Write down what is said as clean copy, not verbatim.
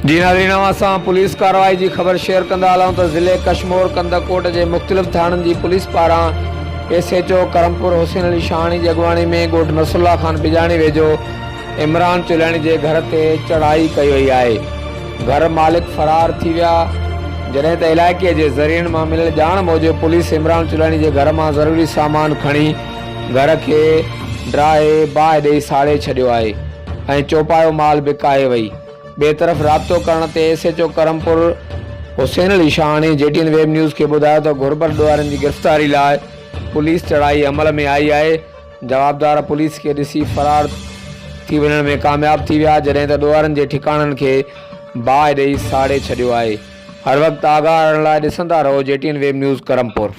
जी नाज़रीन, असां पुलिस कार्रवाई की खबर शेयर कंदा हलूं तो ज़िले कशमोर कंदकोट के मुख़्तलिफ़ थाननि की पुलिस पारां SHO करमपुर हुसैन अली शाहानी की अगवानी में ॻोठ नसरुल्ला खान बिजाणी वेझो इमरान चुलाणी के घर ते चढ़ाई कई वई आहे। घर मालिक फरार थी विया, जॾहिं त इलाइक़े के ज़रियनि मां मिलियल ॼाण मूजिब पुलिस इमरान चुलाणी के घर मां ज़रूरी सामान खणी घर के ड्राए बाहि ॾेई साड़े छॾियो आहे ऐं चौपायो माल विकाए वई। बे तरफ़ राब्तो करण ते SHO Karampur Hussain Ali Shahani JTN web news के ॿुधायो त घुरबल ॾोहारनि की गिरफ़्तारी लाइ पुलिस चढ़ाई अमल में आई है। जवाबदार पुलिस के ॾिसी फरार थी वञण में कामयाब थी विया, जॾहिं त ॾोहारनि जे ठिकाणनि खे बाहि ॾेई साड़े छॾियो आहे। हर वक़्तु आगाह रहण लाइ ॾिसंदा रहो JTN वेब न्यूज़ करमपुर।